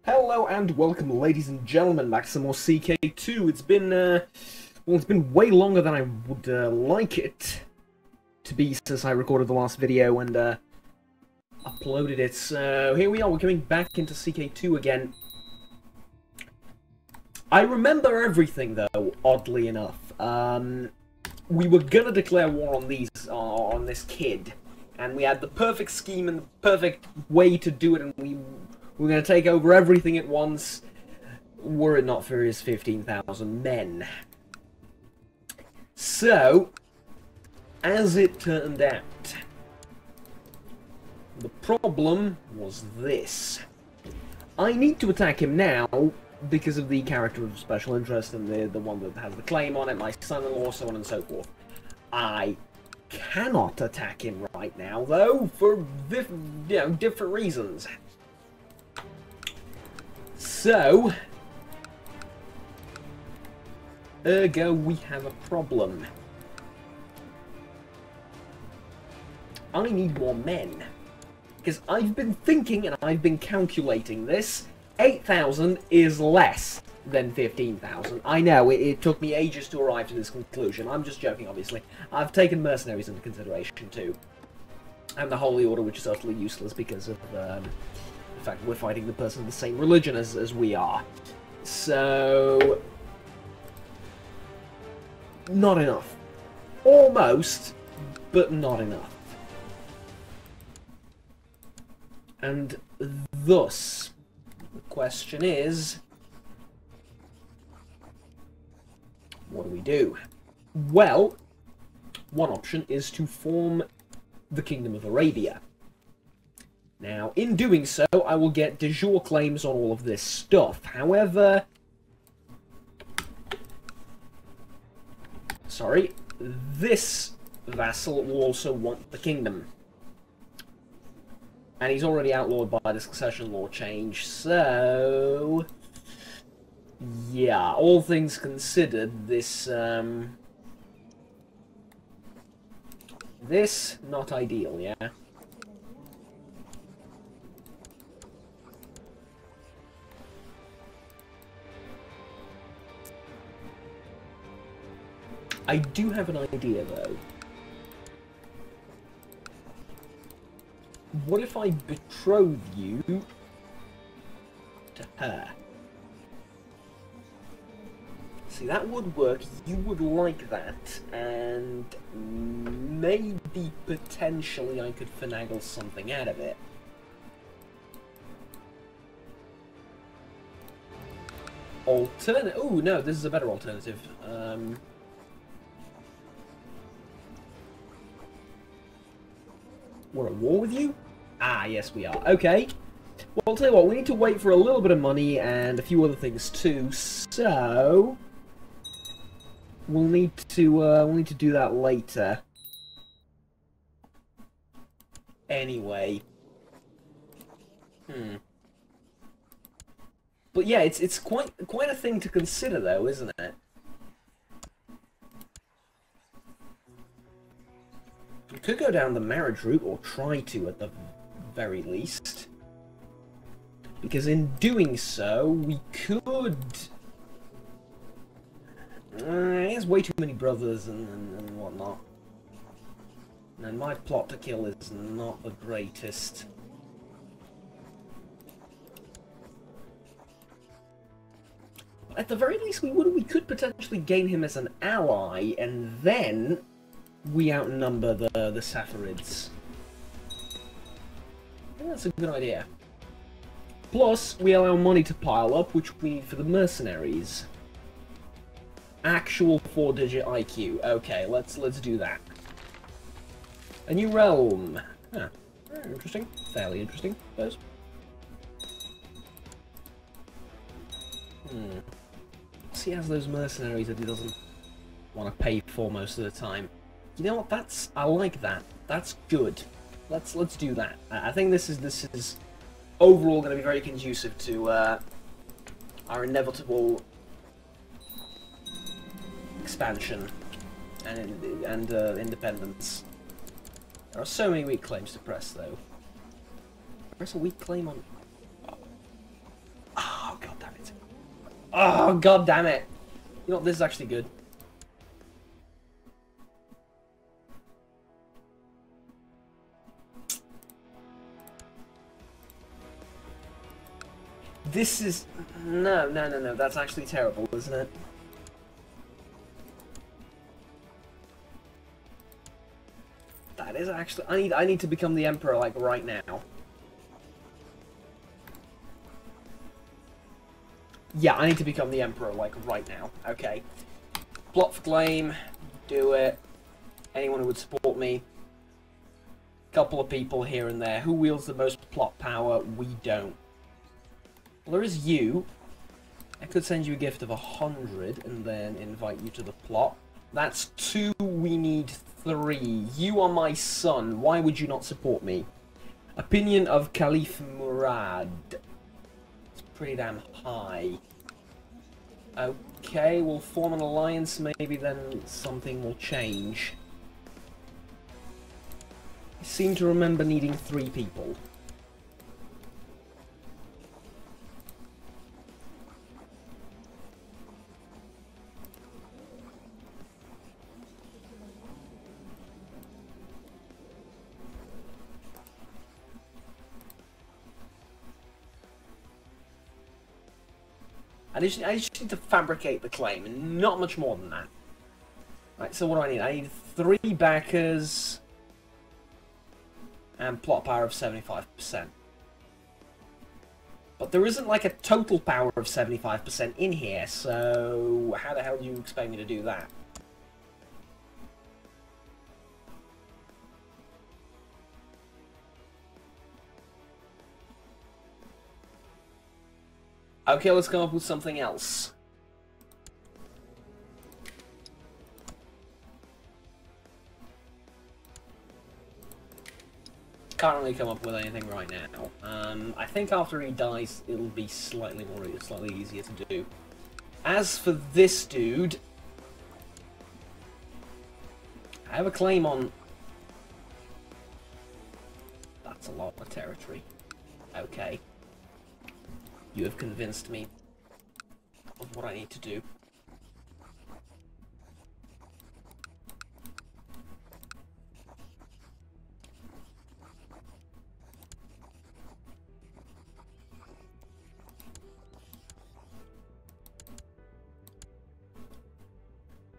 Hello and welcome, ladies and gentlemen, back to some more CK2. It's been way longer than I would like it to be since I recorded the last video and uploaded it. So here we are. We're coming back into CK2 again. I remember everything though, oddly enough. We were gonna declare war on this kid, and we had the perfect scheme and the perfect way to do it, and we're going to take over everything at once, were it not for his 15,000 men. So, as it turned out, the problem was this. I need to attack him now because of the character of special interest and the one that has the claim on it, my son-in-law, so on and so forth. I cannot attack him right now, though, for different reasons. So, ergo, we have a problem. I need more men. Because I've been thinking and I've been calculating this. 8,000 is less than 15,000. I know, it took me ages to arrive to this conclusion. I'm just joking, obviously. I've taken mercenaries into consideration, too. And the Holy Order, which is utterly useless because of the fact that we're fighting the person of the same religion as we are. So, not enough. Almost, but not enough. And thus, the question is, what do we do? Well, one option is to form the Kingdom of Arabia. Now, in doing so, I will get de jure claims on all of this stuff. However, this vassal will also want the kingdom. And he's already outlawed by the succession law change, so yeah, all things considered, this not ideal, yeah? I do have an idea, though. What if I betroth you to her? See, that would work. You would like that, and maybe, potentially, I could finagle something out of it. Alternative? Oh, no, this is a better alternative. We're at war with you? Ah, yes we are. Okay. Well, I'll tell you what, we need to wait for a little bit of money and a few other things too, so we'll need to do that later. Anyway. But yeah, it's quite a thing to consider though, isn't it? We could go down the marriage route, or try to at the very least. Because in doing so, we could... he has way too many brothers and whatnot. And my plot to kill is not the greatest. At the very least, we could potentially gain him as an ally, and then we outnumber the Saffarids. I think that's a good idea. Plus, we allow money to pile up, which we need for the mercenaries. Actual 4-digit IQ. Okay, let's do that. A new realm. Huh. Interesting. Fairly interesting, I suppose. He has those mercenaries that he doesn't want to pay for most of the time. You know what? I like that. That's good. Let's do that. I think this is overall going to be very conducive to our inevitable expansion and independence. There are so many weak claims to press, though. Press a weak claim on. Oh, god damn it. You know what, this is actually good. This is... No, that's actually terrible, isn't it? That is actually... I need to become the Emperor, like, right now. Yeah, I need to become the Emperor, like, right now. Okay. Plot for claim. Do it. Anyone who would support me. Couple of people here and there. Who wields the most plot power? We don't. Well, there is you. I could send you a gift of 100 and then invite you to the plot. That's 2, we need 3. You are my son. Why would you not support me? Opinion of Caliph Murad. It's pretty damn high. Okay, we'll form an alliance. Maybe then something will change. I seem to remember needing 3 people. I just need to fabricate the claim, and not much more than that. Right, so what do I need? I need 3 backers and plot power of 75%. But there isn't like a total power of 75% in here, so how the hell do you expect me to do that? Okay, let's come up with something else. Can't really come up with anything right now. I think after he dies, it'll be slightly easier to do. As for this dude, I have a claim on... That's a lot of territory. Okay. You have convinced me of what I need to do.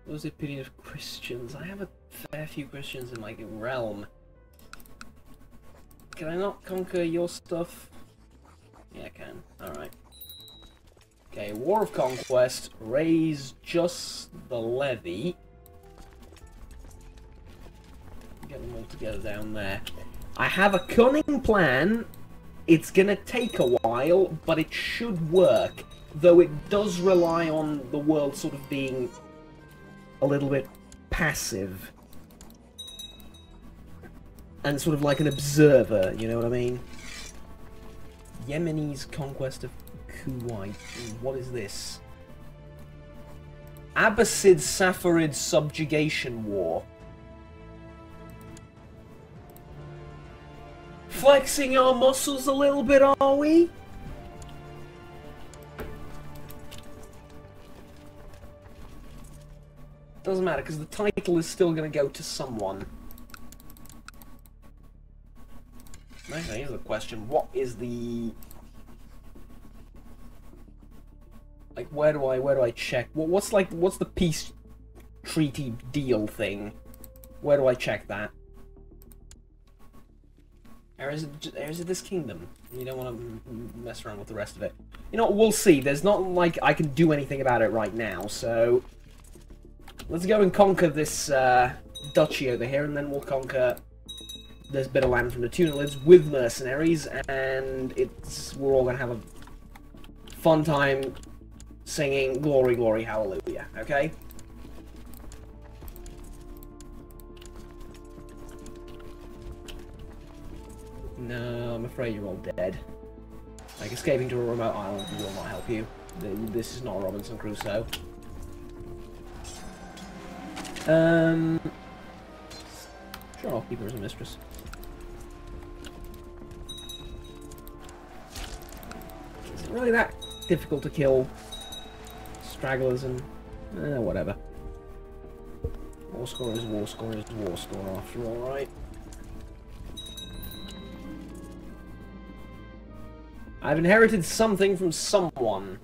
What was the opinion of Christians? I have a fair few Christians in my realm. Can I not conquer your stuff? Yeah, I can. Alright. Okay, War of Conquest. Raise just the levy. Get them all together down there. I have a cunning plan. It's gonna take a while, but it should work. Though it does rely on the world sort of being a little bit passive. And sort of like an observer, you know what I mean? Yemenis conquest of Kuwait. What is this? Abbasid Safarid subjugation war. Flexing our muscles a little bit, are we? Doesn't matter, because the title is still going to go to someone. Okay, here's the question. What is the... Like, where do I check? What's the peace treaty deal thing? Where do I check that? Or is it this kingdom? You don't want to mess around with the rest of it. You know what, we'll see. There's not like I can do anything about it right now, so... Let's go and conquer this duchy over here, and then we'll conquer this bit of land from the Tunelids with mercenaries, and we're all going to have a fun time singing Glory, Glory, Hallelujah, okay? No, I'm afraid you're all dead. Like, escaping to a remote island will not help you. This is not Robinson Crusoe. Sure, I'll keep her as a mistress. Is it really that difficult to kill stragglers and whatever. War score is war score is war score after all, right? I've inherited something from someone.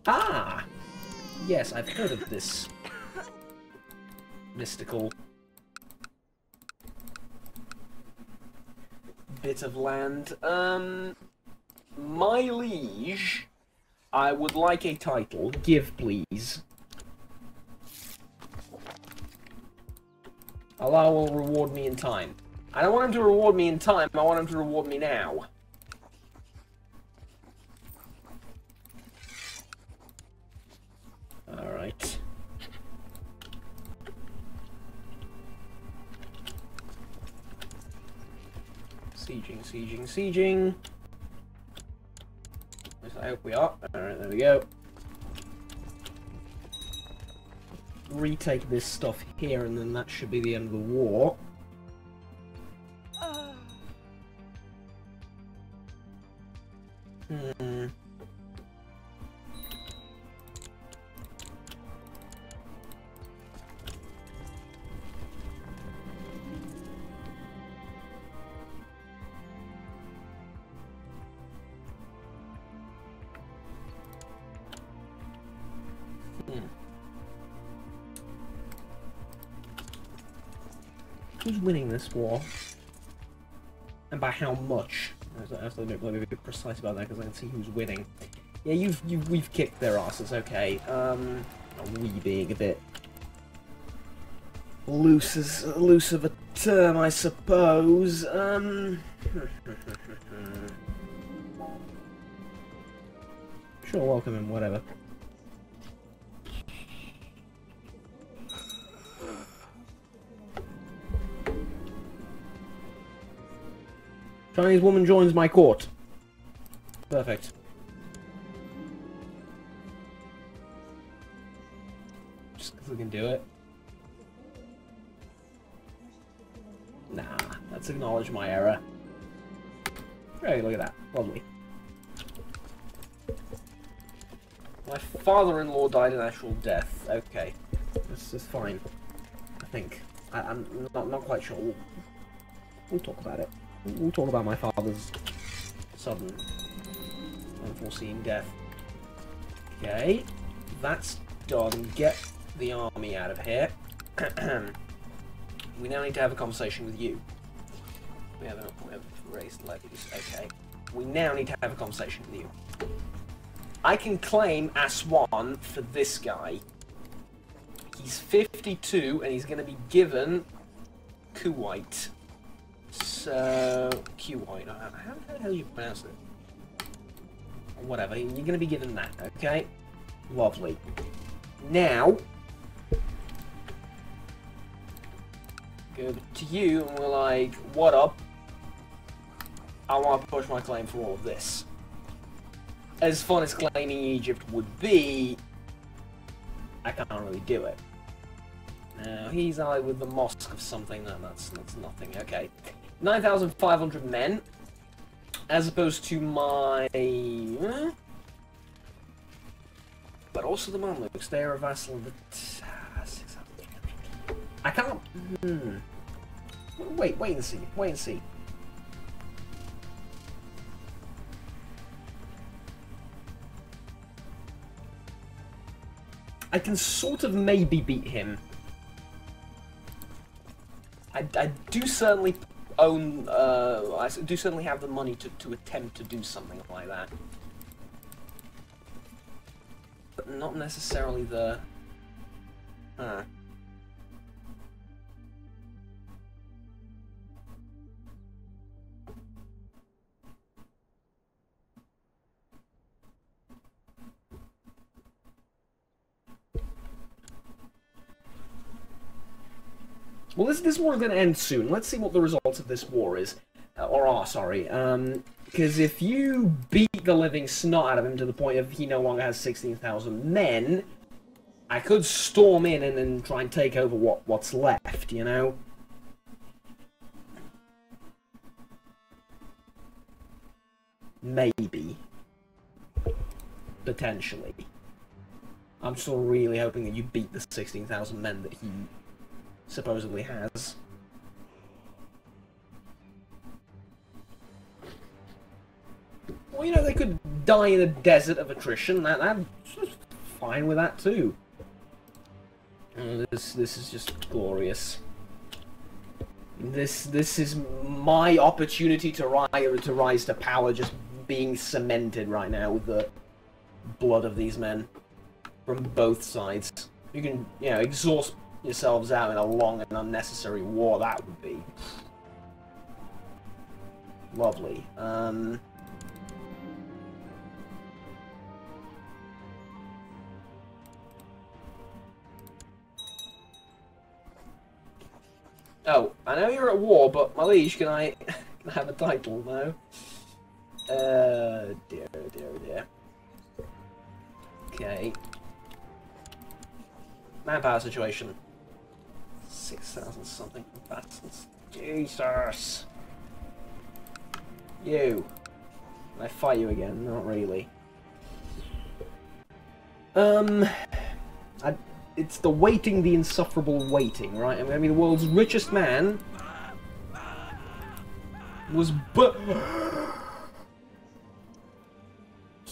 Ah! Yes, I've heard of this mystical bit of land. My liege, I would like a title. Give, please. Allah will reward me in time. I don't want him to reward me in time, I want him to reward me now. Alright. Sieging, sieging, sieging. I hope we are. Alright, there we go. Retake this stuff here, and then that should be the end of the war. Hmm. Who's winning this war? And by how much? I have to be a bit precise about that because I can see who's winning. Yeah, we've kicked their asses. Okay. We being a bit loose of a term, I suppose. Sure, welcome him. Whatever. Chinese woman joins my court. Perfect. Just because we can do it. Nah, let's acknowledge my error. Hey, look at that. Lovely. My father-in-law died a natural death. Okay. This is fine. I think. I'm not quite sure. We'll talk about it. We'll talk about my father's sudden, unforeseen death. Okay, that's done. Get the army out of here. We now need to have a conversation with you. We haven't raised levies. Okay. We now need to have a conversation with you. I can claim Aswan for this guy. He's 52 and he's going to be given Kuwait. So, Kuwait, how the hell do you pronounce it? Whatever, you're going to be given that, okay? Lovely. Now, go to you and we're like, what up? I want to push my claim for all of this. As fun as claiming Egypt would be, I can't really do it. Now, he's allied with the mosque of something, that's nothing, okay. 9,500 men, as opposed to my... But also the Mamluks, they're a vassal of the... 6,300. I can't... Wait and see, wait and see. I can sort of maybe beat him. I do certainly own, I do certainly have the money to attempt to do something like that. But not necessarily the... Well, this war is going to end soon. Let's see what the results of this war is. Or are, sorry. Because if you beat the living snot out of him to the point of he no longer has 16,000 men, I could storm in and try and take over what's left, you know? Maybe. Potentially. I'm still really hoping that you beat the 16,000 men that he supposedly has. Well, you know, they could die in a desert of attrition. I'm fine with that too. This is just glorious. This is my opportunity to rise to power, just being cemented right now with the blood of these men from both sides. You can, you know, exhaust yourselves out in a long and unnecessary war. That would be lovely. Oh, I know you're at war, but my liege, can I have a title now? Dear. Okay. Manpower situation. 6,000 something combatants. Jesus! You. Can I fight you again? Not really. It's the waiting, the insufferable waiting, right? I mean, the world's richest man was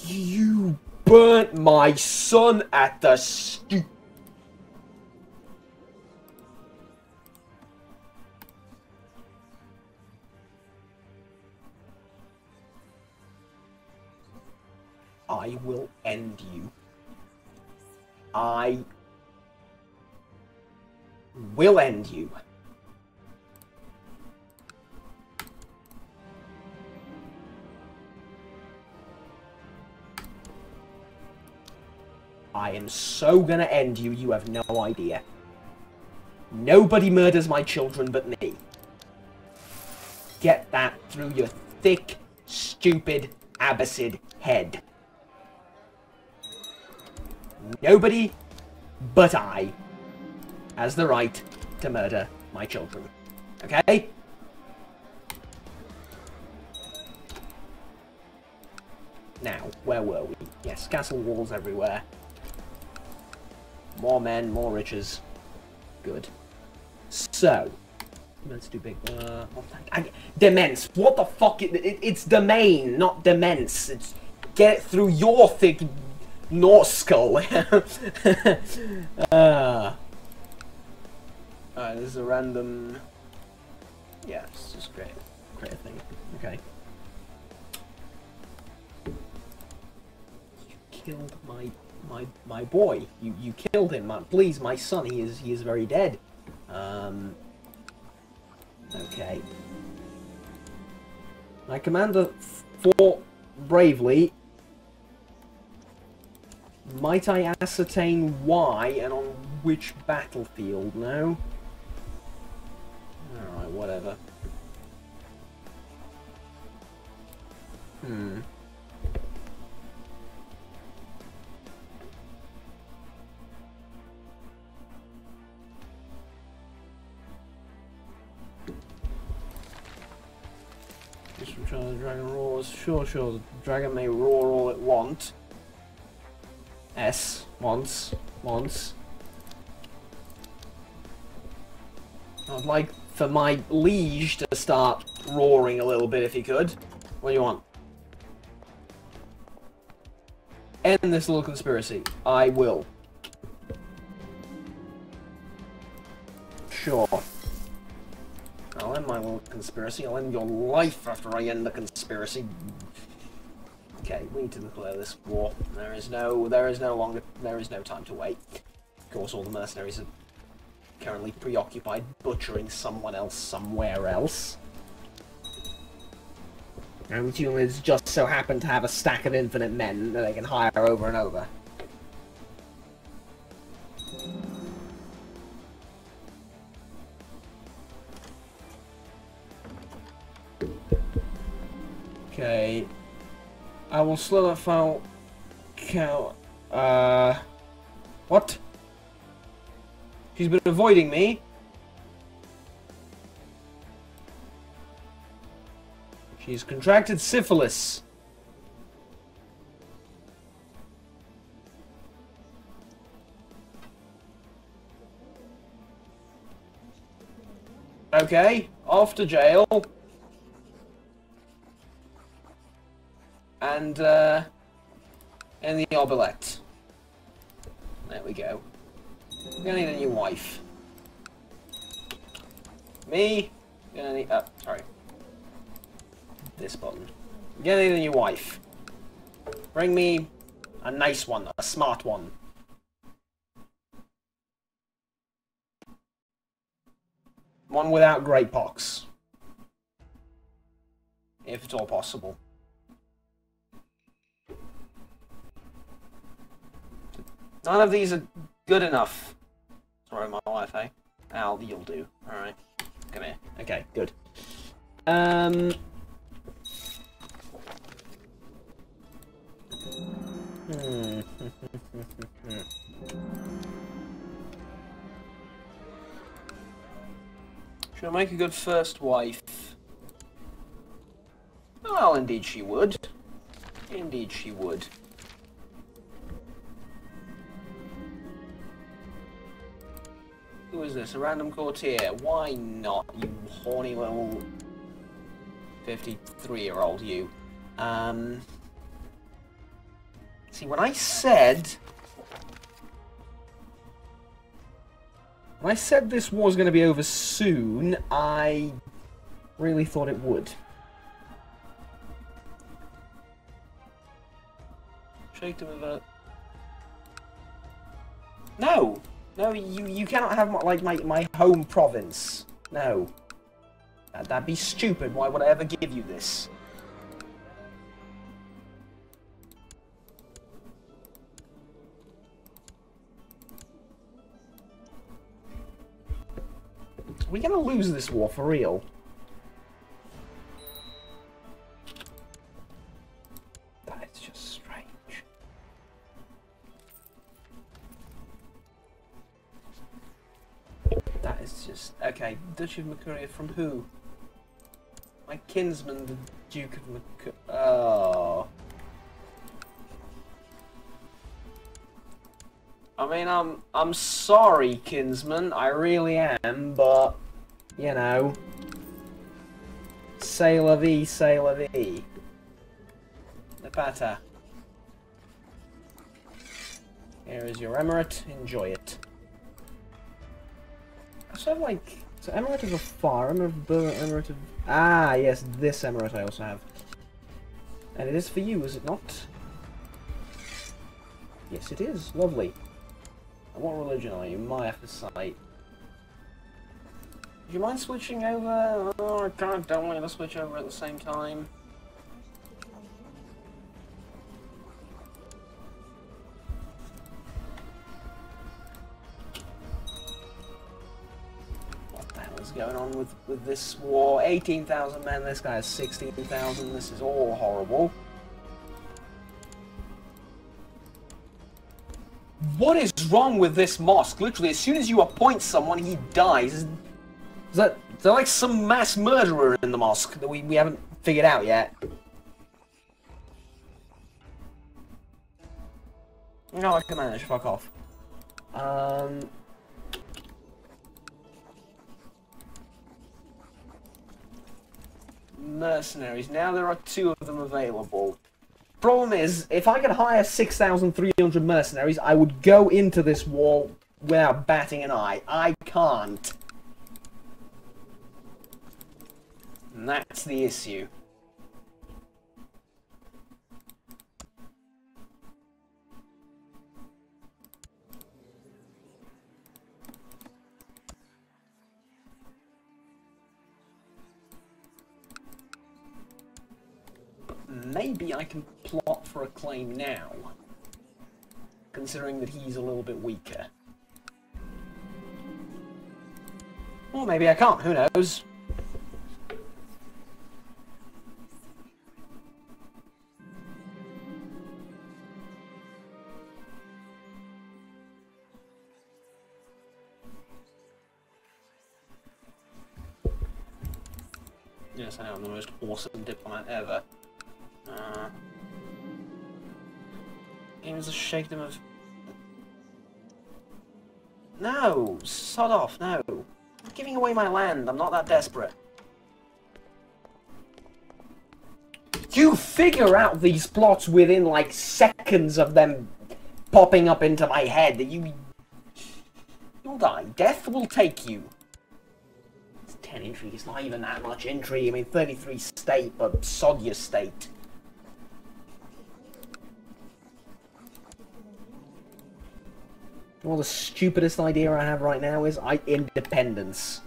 You burnt my son at the I will end you. I will end you. I am so gonna end you, you have no idea. Nobody murders my children but me. Get that through your thick, stupid, Abbasid head. Nobody but I has the right to murder my children. Okay? Now, where were we? Yes, castle walls everywhere. More men, more riches. Good. So, let's do big. Demence. What the fuck? It's domain, not demence. It's get it through your thick Norse skull. Alright, this is a random. Yeah, it's just create a thing. Okay. You killed my boy. You killed him. Please, my son. He is very dead. Okay. My commander fought bravely. Might I ascertain why and on which battlefield? No? Alright, whatever. Just from trying the dragon roars. Sure, the dragon may roar all it wants. Once. I'd like for my liege to start roaring a little bit if he could. What do you want? End this little conspiracy. I will. Sure. I'll end my little conspiracy. I'll end your life after I end the conspiracy. Okay, we need to declare this war. There is no time to wait. Of course, all the mercenaries are currently preoccupied butchering someone else somewhere else. And the humans just so happen to have a stack of infinite men that they can hire over and over. Okay. I will slow that file count. What? She's been avoiding me. She's contracted syphilis. Okay, off to jail. And, in the obolette. There we go. We're gonna need a new wife. Me? Gonna need, oh, sorry. This button. Gonna need a new wife. Bring me a nice one, a smart one. One without great pox. If at all possible. None of these are good enough. Sorry, my wife, eh? Al, you'll do. Alright. Come here. Okay, good. She'll make a good first wife. Well, indeed she would. Indeed she would. Who is this? A random courtier? Why not, you horny little 53-year-old you? See, when I said this war was going to be over soon, I really thought it would. Shake them with a... No! No, you cannot have my home province. No. That'd be stupid. Why would I ever give you this? Are we gonna lose this war for real? That is just strange. That is just... Okay, Duchy of Mercuria from who? My kinsman, the Duke of Mercuria... Oh... I mean, I'm sorry, kinsman, I really am, but, you know, c'est la vie, c'est la vie. The patter. Here is your emirate, enjoy it. I sort of like, so emirate of Afar, emirate of, ah, yes, this emirate I also have. And it is for you, is it not? Yes, it is, lovely. What religion are you? Miaphysite. Do you mind switching over? Oh, I can't, don't want to switch over at the same time. What the hell is going on with this war? 18,000 men, this guy has 16,000, this is all horrible. What is wrong with this mosque? Literally, as soon as you appoint someone, he dies. Is there like some mass murderer in the mosque that we haven't figured out yet? No, I can manage. Fuck off. Mercenaries. Now there are 2 of them available. Problem is, if I could hire 6,300 mercenaries, I would go into this war without batting an eye. I can't. And that's the issue. Maybe I can plot for a claim now, considering that he's a little bit weaker. Or maybe I can't, who knows? Yes, I know, I'm the most awesome diplomat ever. Game is a shakedom of... No! Sod off, no! not giving away my land. I'm not that desperate. You figure out these plots within, like, seconds of them popping up into my head. You'll die. Death will take you. It's 10 intrigue. It's not even that much intrigue. I mean, 33 state, but sod your state. Well, the stupidest idea I have right now is independence.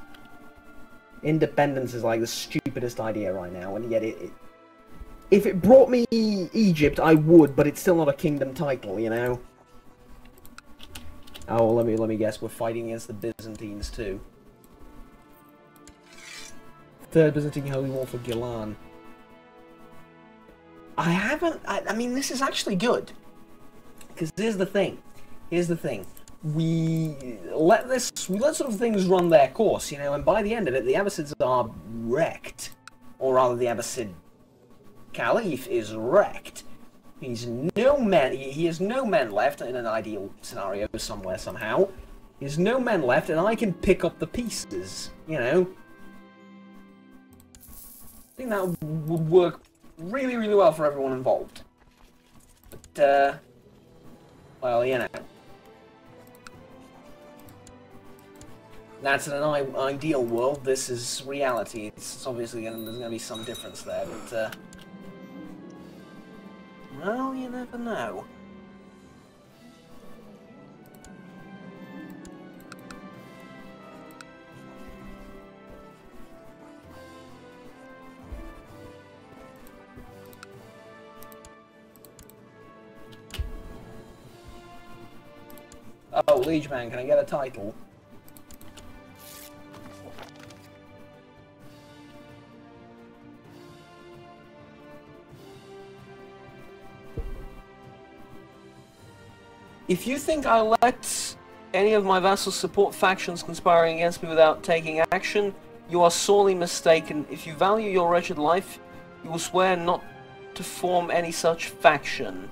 Independence is like the stupidest idea right now, and yet if it brought me Egypt, I would, but it's still not a kingdom title, you know. Oh, let me guess. We're fighting against the Byzantines too. Third Byzantine Holy War for Gilan. I mean, this is actually good, because here's the thing. Here's the thing. We let sort of things run their course, you know, and by the end of it, the Abbasids are wrecked. Or rather, the Abbasid Caliph is wrecked. He has no men left in an ideal scenario somewhere, somehow. He has no men left, and I can pick up the pieces, you know. I think that would work really, really well for everyone involved. But, well, you know. That's in an ideal world. This is reality. It's obviously there's going to be some difference there, but well, you never know. Oh, Liege Man, can I get a title? If you think I let any of my vassals support factions conspiring against me without taking action, you are sorely mistaken. If you value your wretched life, you will swear not to form any such faction.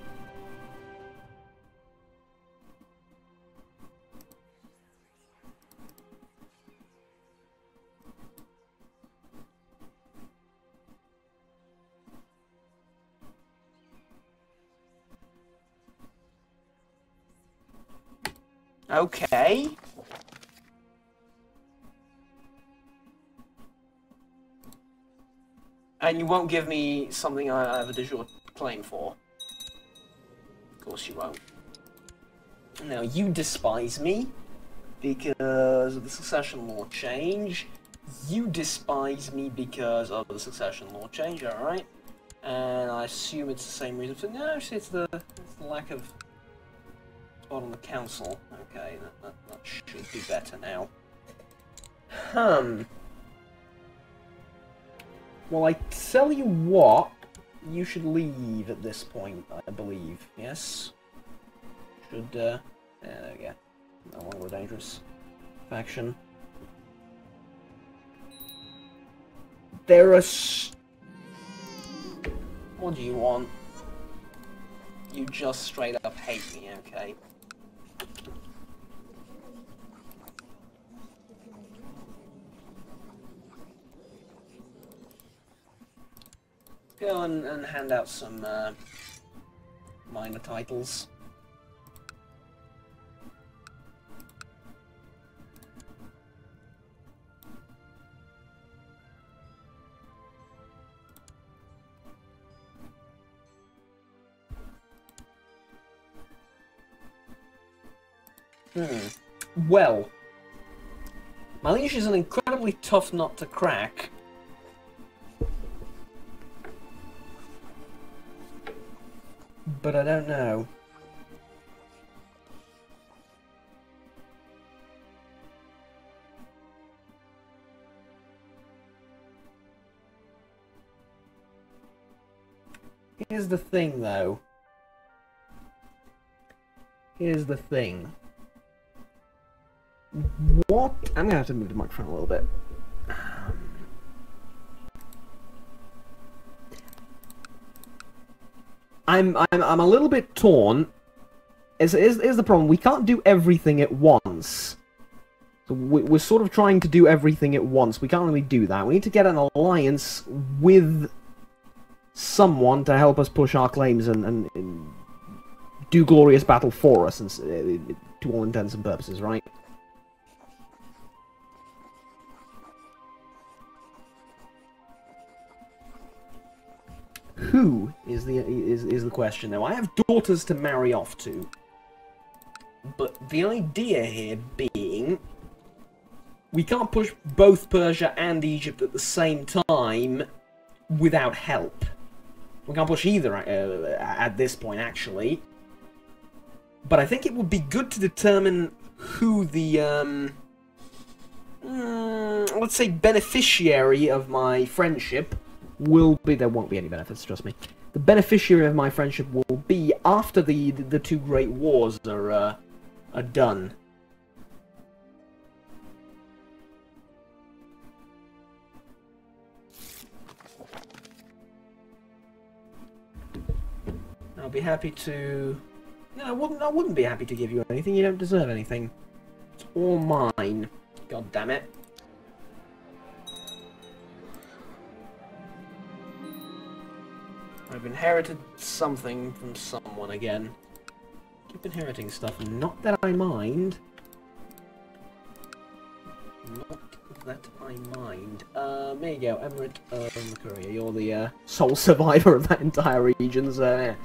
Okay. And you won't give me something I have a de jure claim for. Of course you won't. Now, you despise me because of the succession law change. You despise me because of the succession law change, alright? And I assume it's the same reason for... No, actually it's the lack of... on the council. Okay, that should be better now. Well, I tell you what, you should leave at this point, I believe. Yes? Should, yeah, there we go. No longer a dangerous faction. There are What do you want? You just straight up hate me, okay? Go and hand out some minor titles. Well, my leash is an incredibly tough nut to crack. But I don't know. Here's the thing, though. Here's the thing. What? I'm gonna have to move the microphone a little bit. I'm a little bit torn. Is the problem? We can't do everything at once. So we're sort of trying to do everything at once. We can't really do that. We need to get an alliance with someone to help us push our claims and do glorious battle for us, and, to all intents and purposes, right? Who is the question, though? I have daughters to marry off to. But the idea here being, we can't push both Persia and Egypt at the same time without help. We can't push either at this point, actually. But I think it would be good to determine who the, let's say, beneficiary of my friendship will be. There won't be any benefits, trust me. The beneficiary of my friendship will be after the two great wars are done. I'll be happy to... No, I wouldn't be happy to give you anything. You don't deserve anything. It's all mine. God damn it. I've inherited something from someone again. Keep inheriting stuff. Not that I mind. Not that I mind. There you go. Emirate of Korea. You're the sole survivor of that entire region, so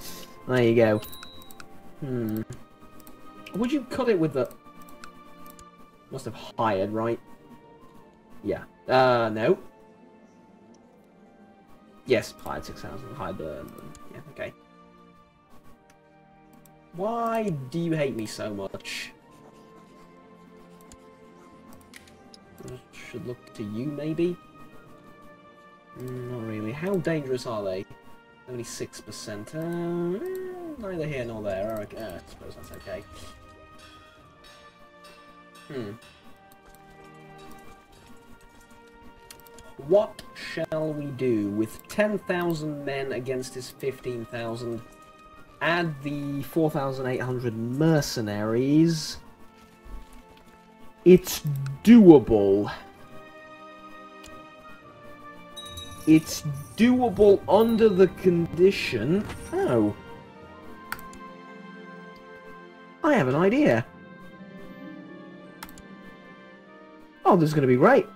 there you go. Would you cut it with the... Must have hired, right? Yeah. No. Yes, hired 6,000. Hired the... Yeah, okay. Why do you hate me so much? I should look to you, maybe? Not really. How dangerous are they? Only 6%. Neither here nor there. I suppose that's okay. What shall we do with 10,000 men against his 15,000? Add the 4,800 mercenaries. It's doable. It's doable under the condition... Oh. I have an idea. Oh, this is going to be great.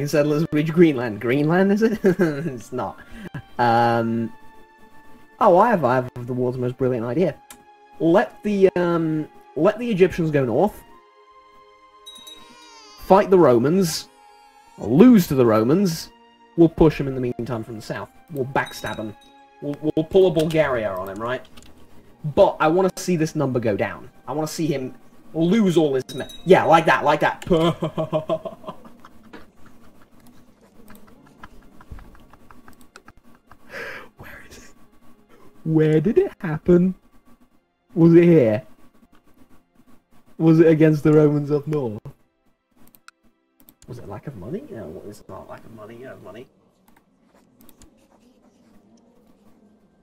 Settlers reach Greenland. Greenland, is it? It's not. Oh, I have the world's most brilliant idea. Let the Egyptians go north. Fight the Romans. Lose to the Romans. We'll push them in the meantime from the south. We'll backstab them. We'll pull a Bulgaria on him, right? But I want to see this number go down. I want to see him lose all his men. Yeah, like that, like that. Where is it? Where did it happen? Was it here? Was it against the Romans up north? Was it lack of money? No, it's not lack of money. You have money.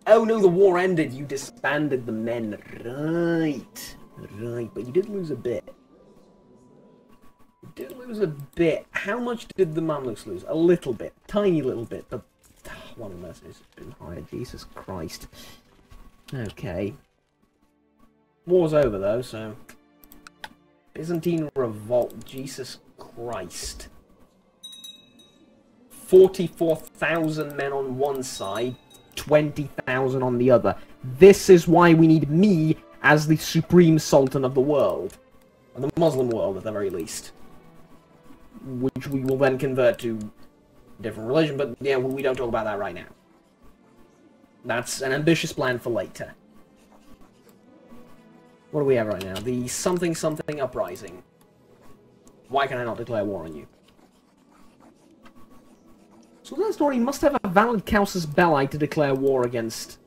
Oh no, the war ended. You disbanded the men. Right. Right, but you did lose a bit. You did lose a bit. How much did the Mamluks lose? A little bit. Tiny little bit. But one of the mercenaries has been hired. Jesus Christ. Okay. War's over though, so... Byzantine revolt. Jesus Christ. 44,000 men on one side, 20,000 on the other. This is why we need me as the supreme sultan of the world. Of the Muslim world, at the very least. Which we will then convert to a different religion, but yeah, we don't talk about that right now. That's an ambitious plan for later. What do we have right now? The something something uprising. Why can I not declare war on you? So that story must have a valid casus belli to declare war against.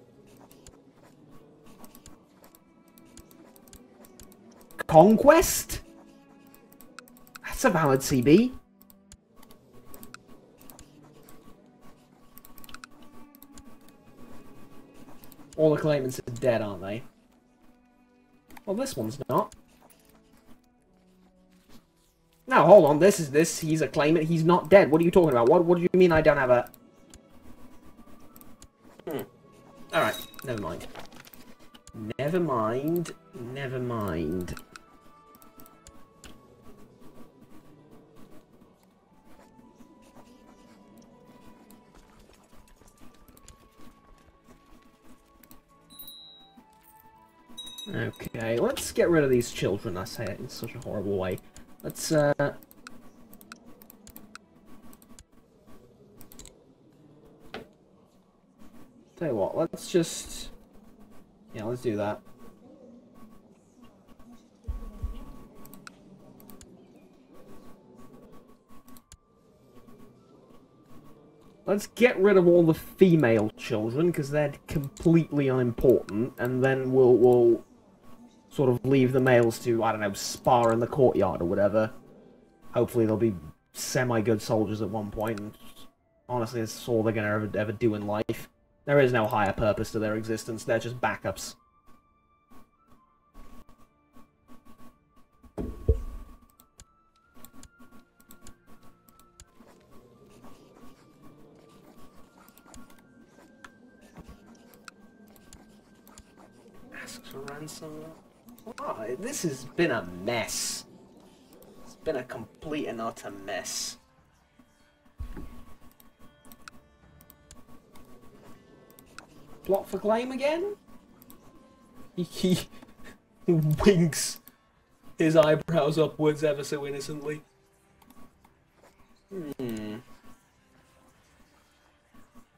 Conquest? That's a valid CB. All the claimants are dead, aren't they? Well, this one's not. No, hold on. He's a claimant. He's not dead. What are you talking about? What do you mean I don't have a... Alright, never mind. Never mind. Never mind. Okay, let's get rid of these children. I say it in such a horrible way. Let's, Tell you what, let's just... Yeah, let's do that. Let's get rid of all the female children, because they're completely unimportant, and then we'll sort of leave the males to, I don't know, spar in the courtyard or whatever. Hopefully they'll be semi-good soldiers at one point, and honestly, that's all they're gonna ever do in life. There is no higher purpose to their existence, they're just backups. Asks for ransom. Oh, this has been a mess. It's been a complete and utter mess. Plot for claim again? He winks his eyebrows upwards ever so innocently.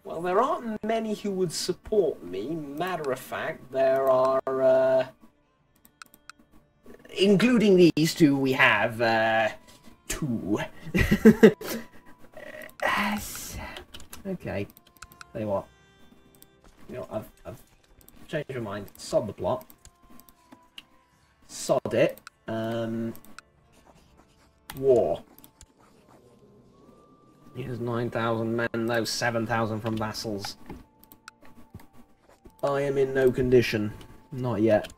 Well, there aren't many who would support me. Matter of fact, there are, including these two, we have, two. Okay. Tell you what. You know, I've changed my mind. Sod the plot. Sod it. War. Here's 9,000 men, those 7,000 from vassals. I am in no condition. Not yet.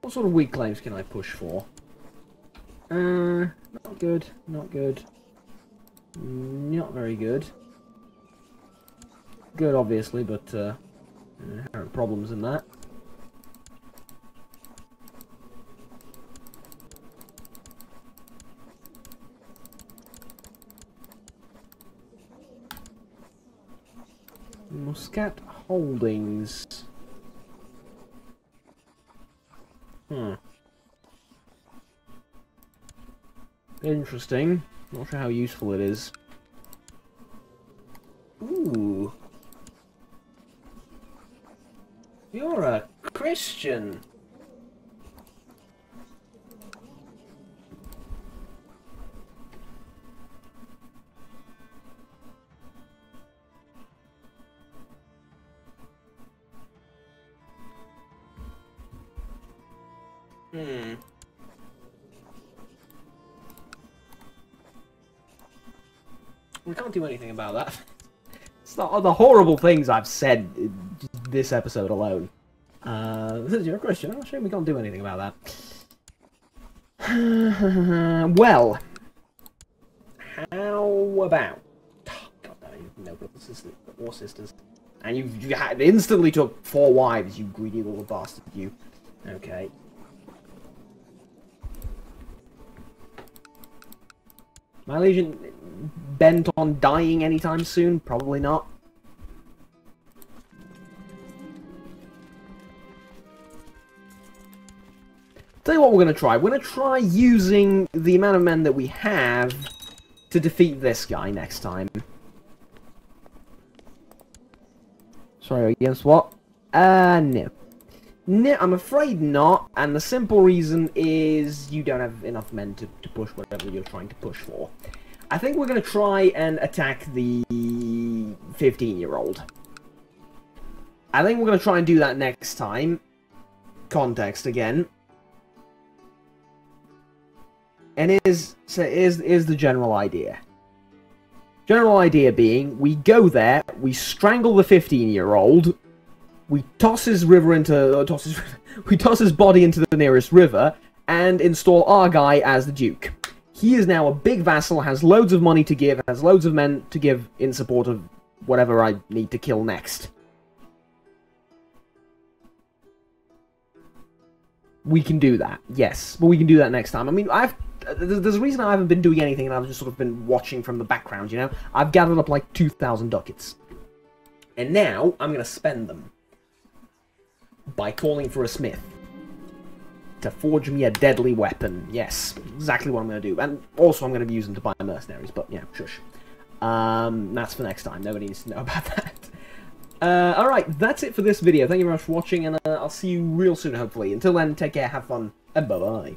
What sort of weak claims can I push for? Not good, not good. Not very good. Good, obviously, but, inherent problems in that. Muscat Holdings. Interesting. Not sure how useful it is. Ooh. You're a Christian. We can't do anything about that. It's not the horrible things I've said this episode alone. Since you're a Christian, I'm sure we can't do anything about that. Well, how about... Oh, God, I don't even know brothers or sisters. And you instantly took 4 wives, you greedy little bastard, you. Okay. My legion bent on dying anytime soon? Probably not. Tell you what we're going to try. We're going to try using the amount of men that we have to defeat this guy next time. Sorry, against what? No. No, I'm afraid not, and the simple reason is you don't have enough men to push whatever you're trying to push for. I think we're going to try and attack the 15-year-old. I think we're going to try and do that next time. Context again. And here's the general idea. General idea being, we go there, we strangle the 15-year-old, we toss his river into... we toss his body into the nearest river, and install our guy as the Duke. He is now a big vassal, has loads of money to give, has loads of men to give in support of whatever I need to kill next. We can do that, yes. But we can do that next time. I mean, there's a reason I haven't been doing anything and I've just sort of been watching from the background, you know? I've gathered up like 2,000 ducats. And now, I'm going to spend them by calling for a smith to forge me a deadly weapon. Yes, exactly what I'm going to do. And also I'm going to be using to buy mercenaries, but yeah, shush. That's for next time. Nobody needs to know about that. Alright, that's it for this video. Thank you very much for watching, and I'll see you real soon, hopefully. Until then, take care, have fun, and bye-bye.